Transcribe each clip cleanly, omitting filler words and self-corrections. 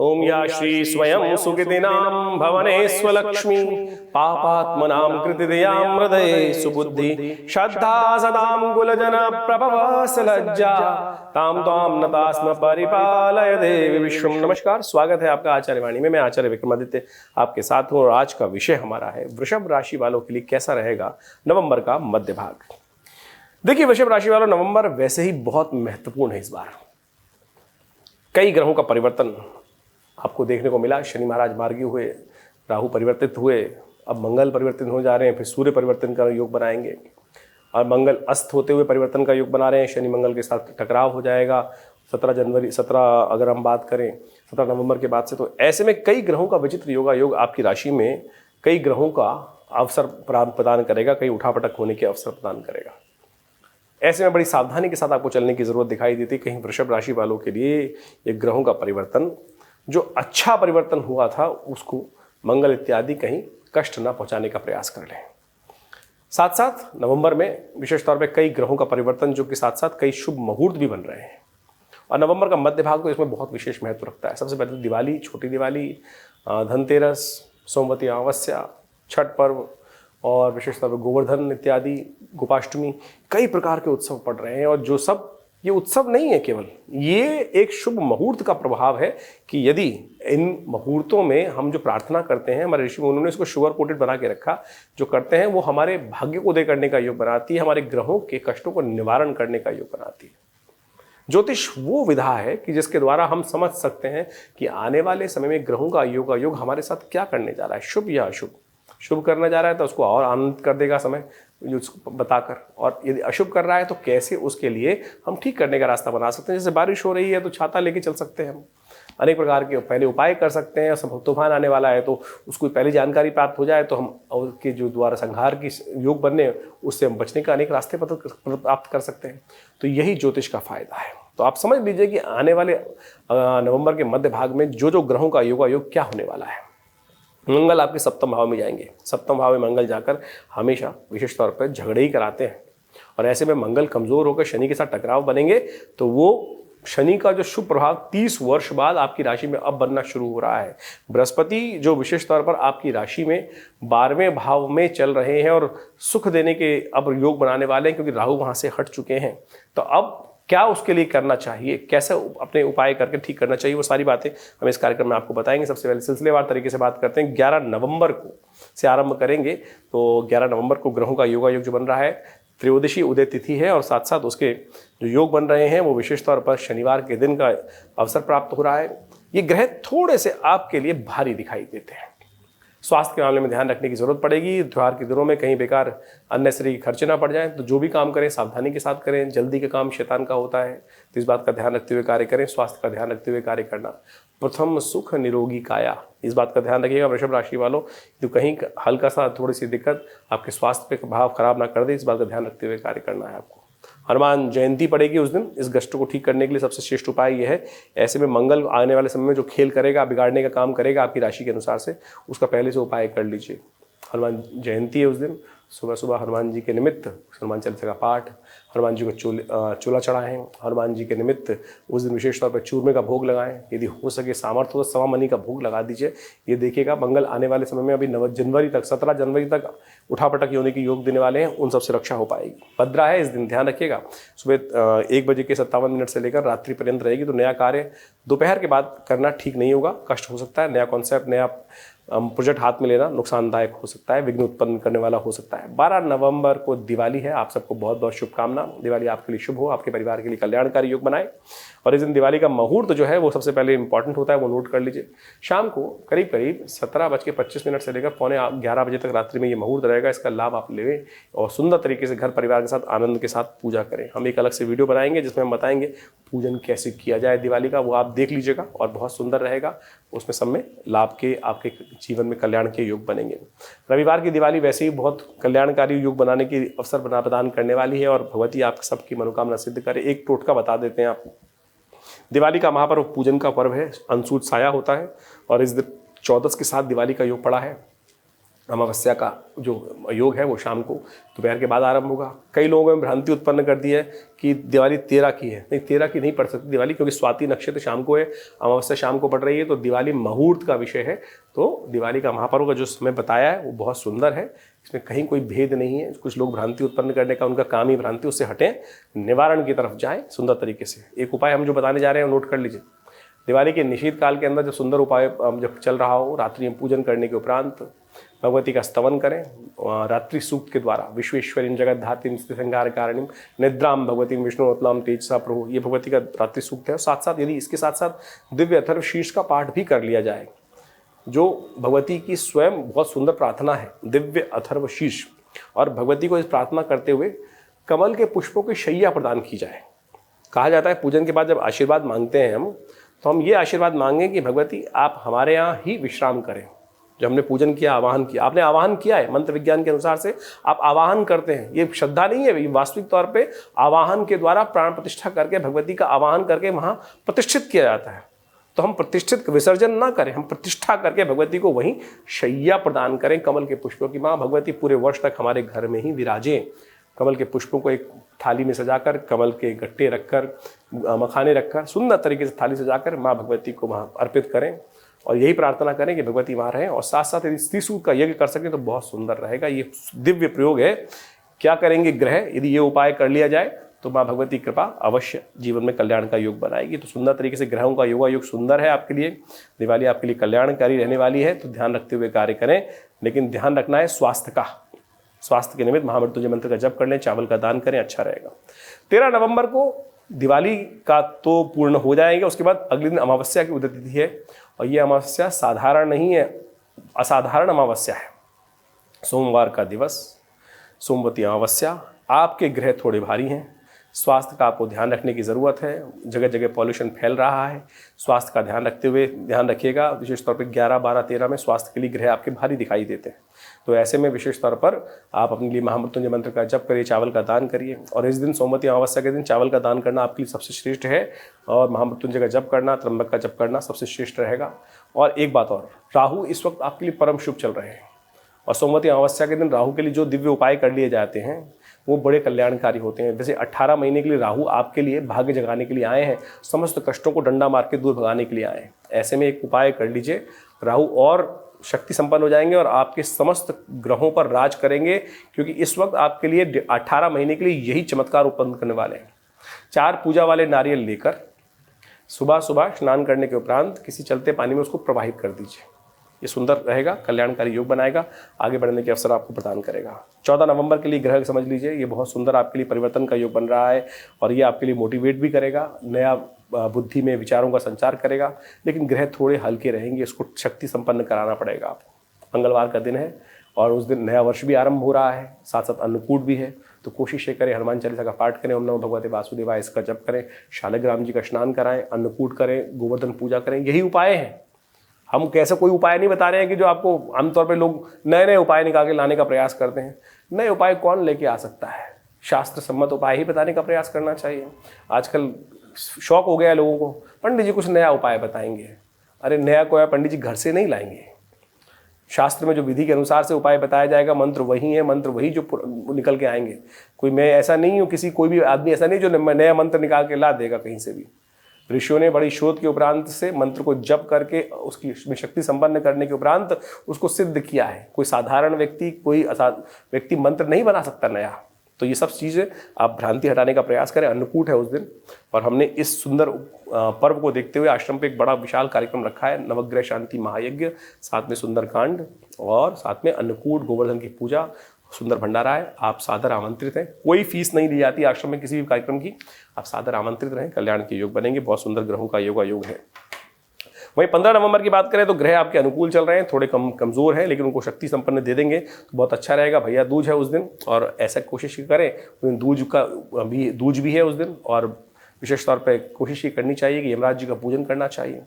ओम या श्री स्वयं सुकृतिनां भवने स्वलक्ष्मी पापात्मनां कृतिदयां हृदये सुबुद्धि श्रद्धा सदां कुलजन प्रभव लज्जा ताम त्वां नतास्म परिपालय देवी विश्वम। नमस्कार, स्वागत है आपका आचार्य वाणी में। मैं आचार्य विक्रमादित्य आपके साथ हूँ और आज का विषय हमारा है वृषभ राशि वालों के लिए कैसा रहेगा नवंबर का मध्य भाग। देखिए, वृषभ राशि वालों, नवंबर वैसे ही बहुत महत्वपूर्ण है। इस बार कई ग्रहों का परिवर्तन आपको देखने को मिला। शनि महाराज मार्गी हुए, राहु परिवर्तित हुए, अब मंगल परिवर्तन हो जा रहे हैं, फिर सूर्य परिवर्तन का योग बनाएंगे और मंगल अस्त होते हुए परिवर्तन का योग बना रहे हैं। शनि मंगल के साथ टकराव हो जाएगा 17 अगर हम बात करें 17 नवंबर के बाद से। तो ऐसे में कई ग्रहों का विचित्र योग आपकी राशि में कई ग्रहों का अवसर प्रदान करेगा, कई उठापटक होने के अवसर प्रदान करेगा। ऐसे में बड़ी सावधानी के साथ आपको चलने की जरूरत दिखाई देती। कहीं वृषभ राशि वालों के लिए ये ग्रहों का परिवर्तन, जो अच्छा परिवर्तन हुआ था, उसको मंगल इत्यादि कहीं कष्ट न पहुंचाने का प्रयास कर लें। साथ साथ नवंबर में विशेष तौर पे कई ग्रहों का परिवर्तन, जो कि साथ साथ कई शुभ मुहूर्त भी बन रहे हैं। और नवंबर का मध्य भाग तो इसमें बहुत विशेष महत्व रखता है। सबसे पहले दिवाली, छोटी दिवाली, धनतेरस, सोमवती अमावस्या, छठ पर्व और विशेष तौर पर गोवर्धन इत्यादि, गोपाष्टमी, कई प्रकार के उत्सव पड़ रहे हैं। और जो सब ये उत्सव नहीं है केवल, ये एक शुभ मुहूर्त का प्रभाव है कि यदि इन मुहूर्तों में हम जो प्रार्थना करते हैं, हमारे ऋषि उन्होंने इसको शुगर कोटेड बना के रखा, जो करते हैं वो हमारे भाग्य को उदय करने का योग बनाती है, हमारे ग्रहों के कष्टों को निवारण करने का योग बनाती है। ज्योतिष वो विधा है कि जिसके द्वारा हम समझ सकते हैं कि आने वाले समय में ग्रहों का योग हमारे साथ क्या करने जा रहा है, शुभ या अशुभ। शुभ करने जा रहा है तो उसको और आनंद कर देगा समय उसको बताकर, और यदि अशुभ कर रहा है तो कैसे उसके लिए हम ठीक करने का रास्ता बना सकते हैं। जैसे बारिश हो रही है तो छाता लेके चल सकते हैं, हम अनेक प्रकार के पहले उपाय कर सकते हैं। सब तूफान आने वाला है तो उसको पहले जानकारी प्राप्त हो जाए तो हम उसके जो द्वारा संहार की योग बनने, उससे हम बचने का अनेक रास्ते प्राप्त कर सकते हैं। तो यही ज्योतिष का फायदा है। तो आप समझ लीजिए कि आने वाले नवंबर के मध्य भाग में जो ग्रहों का योग क्या होने वाला है। मंगल आपके सप्तम भाव में जाएंगे। सप्तम भाव में मंगल जाकर हमेशा विशेष तौर पर झगड़े ही कराते हैं, और ऐसे में मंगल कमजोर होकर शनि के साथ टकराव बनेंगे तो वो शनि का जो शुभ प्रभाव 30 वर्ष बाद आपकी राशि में अब बनना शुरू हो रहा है। बृहस्पति जो विशेष तौर पर आपकी राशि में 12वें भाव में चल रहे हैं और सुख देने के अब योग बनाने वाले हैं, क्योंकि राहु वहां से हट चुके हैं। तो अब क्या उसके लिए करना चाहिए, कैसे अपने उपाय करके ठीक करना चाहिए, वो सारी बातें हम इस कार्यक्रम में आपको बताएंगे। सबसे पहले सिलसिलेवार तरीके से बात करते हैं। 11 नवंबर को से आरंभ करेंगे। तो 11 नवंबर को ग्रहों का योग जो बन रहा है, त्रयोदशी उदय तिथि है, और साथ साथ उसके जो योग बन रहे हैं वो विशेष तौर पर शनिवार के दिन का अवसर प्राप्त हो रहा है। ये ग्रह थोड़े से आपके लिए भारी दिखाई देते हैं। स्वास्थ्य के मामले में ध्यान रखने की जरूरत पड़ेगी। त्योहार के दिनों में कहीं बेकार अननेसेसरी खर्चे ना पड़ जाएं, तो जो भी काम करें सावधानी के साथ करें। जल्दी का काम शैतान का होता है, तो इस बात का ध्यान रखते हुए कार्य करें। स्वास्थ्य का ध्यान रखते हुए कार्य करना। प्रथम सुख निरोगी काया, इस बात का ध्यान रखिएगा वृषभ राशि वालों। तो कहीं हल्का सा थोड़ी सी दिक्कत आपके स्वास्थ्य पे प्रभाव खराब ना कर दे, इस बात का ध्यान रखते हुए कार्य करना है आपको। हनुमान जयंती पड़ेगी उस दिन। इस कष्ट को ठीक करने के लिए सबसे श्रेष्ठ उपाय यह है, ऐसे में मंगल आने वाले समय में जो खेल करेगा, बिगाड़ने का काम करेगा आपकी राशि के अनुसार से, उसका पहले से उपाय कर लीजिए। हनुमान जयंती है उस दिन, सुबह सुबह हनुमान जी के निमित्त हनुमान चालीसा का पाठ, हनुमान जी को चूल्हा चढ़ाएं। हनुमान जी के निमित्त उस दिन विशेष तौर पर चूरमे का भोग लगाएं। यदि हो सके सामर्थ्य हो तो सवा मनी का भोग लगा दीजिए। ये देखिएगा मंगल आने वाले समय में अभी 17 जनवरी तक उठापटक होने की योग देने वाले हैं, उन सबसे रक्षा हो पाएगी। भद्रा है इस दिन, ध्यान रखिएगा। सुबह 1 बजे के 57 मिनट से लेकर रात्रि पर्यंत रहेगी। तो नया कार्य दोपहर के बाद करना ठीक नहीं होगा, कष्ट हो सकता है। नया कॉन्सेप्ट, नया प्रोजेक्ट हाथ में लेना नुकसानदायक हो सकता है, विघ्न उत्पन्न करने वाला हो सकता है। 12 नवंबर को दिवाली है। आप सबको बहुत बहुत शुभकामना। दिवाली आपके लिए शुभ हो, आपके परिवार के लिए कल्याणकारी योग बनाए। और इस दिन दिवाली का मुहूर्त जो है वो सबसे पहले इंपॉर्टेंट होता है, वो नोट कर लीजिए। शाम को करीब करीब 17:25 से लेकर पौने 11 बजे तक रात्रि में ये मुहूर्त रहेगा। इसका लाभ आप लें और सुंदर तरीके से घर परिवार के साथ आनंद के साथ पूजा करें। हम एक अलग से वीडियो बनाएंगे जिसमें हम बताएंगे पूजन कैसे किया जाए दिवाली का, वो आप देख लीजिएगा और बहुत सुंदर रहेगा। उसमें सब में लाभ के, आपके जीवन में कल्याण के योग बनेंगे। रविवार की दिवाली वैसे ही बहुत कल्याणकारी योग बनाने की अवसर प्रदान करने वाली है, और भगवती आप सबकी मनोकामना सिद्ध करे। एक टोटका बता देते हैं आपको। दिवाली का महापर्व पूजन का पर्व है, अंशुत साया होता है, और इस दिन 14 के साथ दिवाली का योग पड़ा है। अमावस्या का जो योग है वो शाम को दोपहर के बाद आरंभ होगा। कई लोगों में भ्रांति उत्पन्न कर दी है कि दिवाली 13 की है। नहीं, 13 की नहीं पड़ सकती दिवाली, क्योंकि स्वाति नक्षत्र शाम को है, अमावस्या शाम को पड़ रही है, तो दिवाली मुहूर्त का विषय है। तो दिवाली का महापर्व का जो समय बताया है वो बहुत सुंदर है, इसमें कहीं कोई भेद नहीं है। कुछ लोग भ्रांति उत्पन्न करने का, उनका काम ही भ्रांति, उससे हटें, निवारण की तरफ जाएँ सुंदर तरीके से। एक उपाय हम जो बताने जा रहे हैं नोट कर लीजिए। दिवाली के निषेध काल के अंदर जो सुंदर उपाय जब चल रहा हो, रात्रि में पूजन करने के उपरांत भगवती का स्तवन करें रात्रि सूक्त के द्वारा। विश्वेश्वरीं जगत धात्रीं स्थिति संहार कारणीं निद्राम भगवती विष्णुवतलाम तेजसा प्रभु, ये भगवती का रात्रि सूक्त है। साथ साथ यदि इसके साथ साथ दिव्य अथर्व शीर्ष का पाठ भी कर लिया जाए, जो भगवती की स्वयं बहुत सुंदर प्रार्थना है, दिव्य अथर्व शीर्ष, और भगवती को इस प्रार्थना करते हुए कमल के पुष्पों की शैया प्रदान की जाए। कहा जाता है पूजन के बाद जब आशीर्वाद मांगते हैं हम, तो हम ये आशीर्वाद मांगें कि भगवती आप हमारे यहाँ ही विश्राम करें। जब हमने पूजन किया, आवाहन किया, आपने आवाहन किया है, मंत्र विज्ञान के अनुसार से आप आवाहन करते हैं, ये श्रद्धा नहीं है, ये वास्तविक तौर पे आवाहन के द्वारा प्राण प्रतिष्ठा करके भगवती का आवाहन करके वहाँ प्रतिष्ठित किया जाता है। तो हम प्रतिष्ठित विसर्जन ना करें, हम प्रतिष्ठा करके भगवती को वहीं शैया प्रदान करें कमल के पुष्पों की। माँ भगवती पूरे वर्ष तक हमारे घर में ही विराजें। कमल के पुष्पों को एक थाली में सजाकर, कमल के गट्टे रखकर, मखाने रखकर, सुंदर तरीके से थाली सजाकर माँ भगवती को वहाँ अर्पित करें और यही प्रार्थना करें कि भगवती वहाँ रहें। और साथ साथ यदि स्त्री सूक्त का यज्ञ कर सकें तो बहुत सुंदर रहेगा। ये दिव्य प्रयोग है। क्या करेंगे ग्रह, यदि ये उपाय कर लिया जाए तो माँ भगवती कृपा अवश्य जीवन में कल्याण का योग बनाएगी। तो सुंदर तरीके से ग्रहों का योगा योग सुंदर है आपके लिए। दिवाली आपके लिए कल्याणकारी रहने वाली है, तो ध्यान रखते हुए कार्य करें। लेकिन ध्यान रखना है स्वास्थ्य का। स्वास्थ्य के निमित्त महामृत्युंजय मंत्र का जप कर लें, चावल का दान करें, अच्छा रहेगा। 13 नवंबर को दिवाली का तो पूर्ण हो जाएंगे, उसके बाद अगले दिन अमावस्या की उदय तिथि है। और ये अमावस्या साधारण नहीं है, असाधारण अमावस्या है। सोमवार का दिवस, सोमवती अमावस्या। आपके ग्रह थोड़े भारी हैं, स्वास्थ्य का आपको ध्यान रखने की ज़रूरत है। जगह जगह पॉल्यूशन फैल रहा है, स्वास्थ्य का ध्यान रखते हुए ध्यान रखिएगा। विशेष तौर पर 11, 12, 13 में स्वास्थ्य के लिए ग्रह आपके भारी दिखाई देते हैं। तो ऐसे में विशेष तौर पर आप अपने लिए महामृत्युंजय मंत्र का जप करिए, चावल का दान करिए। और इस दिन सोमवती अमावस्या के दिन चावल का दान करना आपके लिए सबसे श्रेष्ठ है, और महामृत्युंजय का जप करना, त्र्यंबक का जप करना सबसे श्रेष्ठ रहेगा। और एक बात और, राहु इस वक्त आपके लिए परम शुभ चल रहे हैं, और सोमवती अमावस्या के दिन राहु के लिए जो दिव्य उपाय कर लिए जाते हैं वो बड़े कल्याणकारी होते हैं। जैसे 18 महीने के लिए राहु आपके लिए भाग्य जगाने के लिए आए हैं, समस्त कष्टों को डंडा मार के दूर भगाने के लिए आए हैं। ऐसे में एक उपाय कर लीजिए, राहु और शक्ति संपन्न हो जाएंगे और आपके समस्त ग्रहों पर राज करेंगे, क्योंकि इस वक्त आपके लिए 18 महीने के लिए यही चमत्कार उत्पन्न करने वाले हैं। 4 पूजा वाले नारियल लेकर सुबह सुबह स्नान करने के उपरांत किसी चलते पानी में उसको प्रवाहित कर दीजिए। ये सुंदर रहेगा, कल्याणकारी योग बनाएगा, आगे बढ़ने के अवसर आपको प्रदान करेगा। 14 नवंबर के लिए ग्रह समझ लीजिए, ये बहुत सुंदर आपके लिए परिवर्तन का योग बन रहा है, और ये आपके लिए मोटिवेट भी करेगा, नया बुद्धि में विचारों का संचार करेगा। लेकिन ग्रह थोड़े हल्के रहेंगे, इसको शक्ति संपन्न कराना पड़ेगा आपको। मंगलवार का दिन है और उस दिन नया वर्ष भी आरंभ हो रहा है, साथ साथ अन्नकूट भी है। तो कोशिश ये करें, हनुमान चालीसा का पाठ करें, ओम नमो भगवते वासुदेवाय इसका जप करें, शालिग्राम जी का स्नान कराएं, अन्नकूट करें, गोवर्धन पूजा करें। यही उपाय हैं। हम कैसे कोई उपाय नहीं बता रहे हैं कि जो आपको आमतौर पे लोग नए नए उपाय निकाल के लाने का प्रयास करते हैं। नए उपाय कौन लेके आ सकता है? शास्त्र सम्मत उपाय ही बताने का प्रयास करना चाहिए। आजकल शौक हो गया है लोगों को, पंडित जी कुछ नया उपाय बताएंगे। अरे नया कोई पंडित जी घर से नहीं लाएंगे। शास्त्र में जो विधि के अनुसार से उपाय बताया जाएगा, मंत्र वही है, मंत्र वही जो निकल के आएंगे। कोई मैं ऐसा नहीं हूँ, कोई भी आदमी ऐसा नहीं जो नया मंत्र निकाल के ला देगा कहीं से भी। ऋषियों ने बड़ी शोध के उपरांत से मंत्र को जप करके उसकी शक्ति संपन्न करने के उपरांत उसको सिद्ध किया है। कोई साधारण व्यक्ति, कोई व्यक्ति मंत्र नहीं बना सकता नया। तो ये सब चीज़ें आप भ्रांति हटाने का प्रयास करें। अन्नकूट है उस दिन, और हमने इस सुंदर पर्व को देखते हुए आश्रम पे एक बड़ा विशाल कार्यक्रम रखा है, नवग्रह शांति महायज्ञ, साथ में सुंदरकांड और साथ में अन्नकूट, गोवर्धन की पूजा, सुंदर भंडारा है। आप सादर आमंत्रित हैं, कोई फीस नहीं ली जाती आश्रम में किसी भी कार्यक्रम की। आप सादर आमंत्रित रहें, कल्याण के योग बनेंगे। बहुत सुंदर ग्रहों का योग है। वहीं 15 नवंबर की बात करें तो ग्रह आपके अनुकूल चल रहे हैं, थोड़े कमज़ोर हैं, लेकिन उनको शक्ति संपन्न दे देंगे तो बहुत अच्छा रहेगा। भैया दूज है उस दिन, और ऐसा कोशिश करें उस दिन दूज भी है उस दिन, और विशेष तौर पर कोशिश ये करनी चाहिए कि यमराज जी का पूजन करना चाहिए।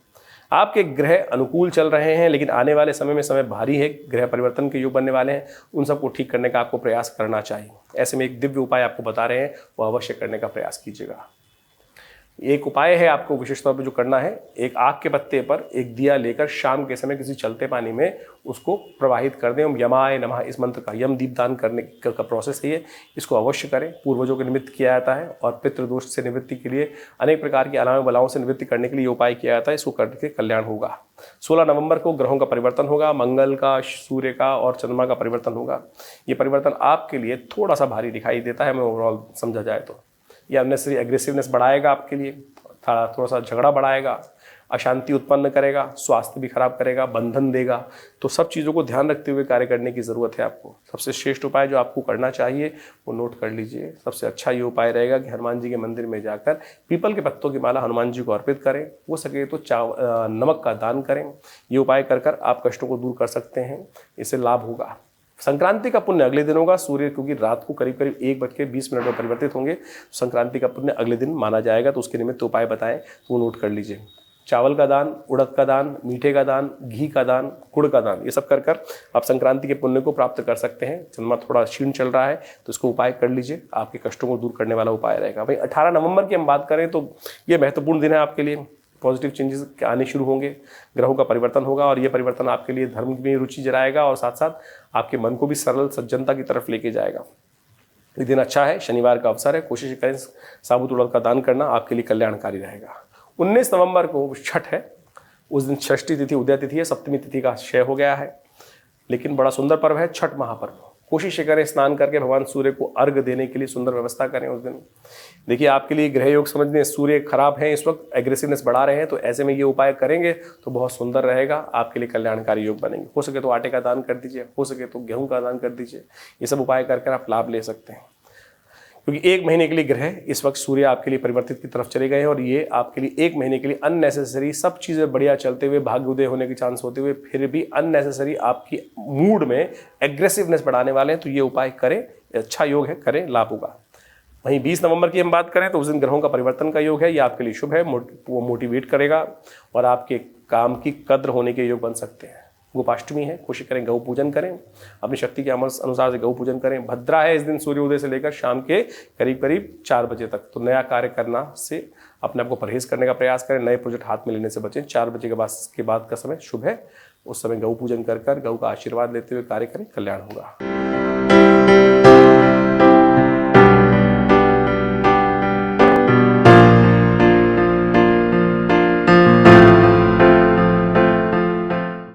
आपके ग्रह अनुकूल चल रहे हैं, लेकिन आने वाले समय में समय भारी है, ग्रह परिवर्तन के योग बनने वाले हैं, उन सबको ठीक करने का आपको प्रयास करना चाहिए। ऐसे में एक दिव्य उपाय आपको बता रहे हैं, वो अवश्य करने का प्रयास कीजिएगा। एक उपाय है आपको विशेष तौर पर जो करना है, एक आग के पत्ते पर एक दिया लेकर शाम के समय किसी चलते पानी में उसको प्रवाहित कर दें। ओम यमाय नमः इस मंत्र का, यम दीपदान करने का प्रोसेस है ये, इसको अवश्य करें। पूर्वजों के निमित्त किया जाता है और पितृदोष से निवृत्ति के लिए, अनेक प्रकार की अनाम बलाओं से निवृत्ति करने के लिए उपाय किया जाता है। इसको करने के कल्याण होगा। 16 नवंबर को ग्रहों का परिवर्तन होगा, मंगल का, सूर्य का और चंद्रमा का परिवर्तन होगा। ये परिवर्तन आपके लिए थोड़ा सा भारी दिखाई देता है, हमें ओवरऑल समझा जाए तो। ये अननेसेसरी एग्रेसिवनेस बढ़ाएगा आपके लिए, थोड़ा सा झगड़ा बढ़ाएगा, अशांति उत्पन्न करेगा, स्वास्थ्य भी खराब करेगा, बंधन देगा। तो सब चीज़ों को ध्यान रखते हुए कार्य करने की ज़रूरत है आपको। सबसे श्रेष्ठ उपाय जो आपको करना चाहिए वो नोट कर लीजिए। सबसे अच्छा ये उपाय रहेगा कि हनुमान जी के मंदिर में जाकर पीपल के पत्तों की माला हनुमान जी को अर्पित करें। हो सके तो नमक का दान करें। ये उपाय कर आप कष्टों को दूर कर सकते हैं, इससे लाभ होगा। संक्रांति का पुण्य अगले दिन होगा। सूर्य क्योंकि रात को करीब 1:20 में परिवर्तित होंगे, संक्रांति का पुण्य अगले दिन माना जाएगा। तो उसके निमित्त उपाय बताएं तो वो नोट कर लीजिए। चावल का दान, उड़द का दान, मीठे का दान, घी का दान, गुड़ का दान, ये सब कर आप संक्रांति के पुण्य को प्राप्त कर सकते हैं। चंद्रमा थोड़ा क्षीण चल रहा है तो इसको उपाय कर लीजिए, आपके कष्टों को दूर करने वाला उपाय रहेगा। भाई 18 नवंबर की हम बात करें तो ये महत्वपूर्ण दिन है आपके लिए। पॉजिटिव चेंजेस आने शुरू होंगे, ग्रहों का परिवर्तन होगा और ये परिवर्तन आपके लिए धर्म में रुचि जगाएगा और साथ साथ आपके मन को भी सरल सज्जनता की तरफ लेके जाएगा। ये दिन अच्छा है, शनिवार का अवसर है, कोशिश करें साबुत उड़द का दान करना आपके लिए कल्याणकारी रहेगा। 19 नवंबर को छठ है, उस दिन षष्ठी तिथि उदय तिथि है, सप्तमी तिथि का क्षय हो गया है, लेकिन बड़ा सुंदर पर्व है छठ महापर्व। कोशिश करें स्नान करके भगवान सूर्य को अर्घ देने के लिए सुंदर व्यवस्था करें उस दिन। देखिए आपके लिए ग्रह योग समझने, सूर्य खराब है इस वक्त, एग्रेसिवनेस बढ़ा रहे हैं, तो ऐसे में ये उपाय करेंगे तो बहुत सुंदर रहेगा, आपके लिए कल्याणकारी योग बनेंगे। हो सके तो आटे का दान कर दीजिए, हो सके तो गेहूं का दान कर दीजिए। ये सब उपाय करके आप लाभ ले सकते हैं, क्योंकि 1 महीने के लिए ग्रह इस वक्त सूर्य आपके लिए परिवर्तित की तरफ चले गए हैं और ये आपके लिए 1 महीने के लिए अननेसेसरी, सब चीज़ें बढ़िया चलते हुए, भाग्य उदय होने के चांस होते हुए, फिर भी अननेसेसरी आपकी मूड में एग्रेसिवनेस बढ़ाने वाले हैं। तो ये उपाय करें, अच्छा योग है, करें, लाभ होगा। वहीं 20 नवंबर की हम बात करें तो उस दिन ग्रहों का परिवर्तन का योग है, ये आपके लिए शुभ है, वो मोटिवेट करेगा और आपके काम की कद्र होने के योग बन सकते हैं। गोपाष्टमी है, कोशिश करें गौ पूजन करें, अपनी शक्ति के अनुसार से गौ पूजन करें। भद्रा है, इस दिन सूर्योदय से लेकर शाम के करीब 4 बजे तक। तो नया कार्य करना से अपने आप को परहेज करने का प्रयास करें, नए प्रोजेक्ट हाथ में लेने से बचें। 4 बजे के बाद का समय शुभ है, उस समय गौ पूजन कर गौ का आशीर्वाद लेते हुए कार्य करें, कल्याण होगा।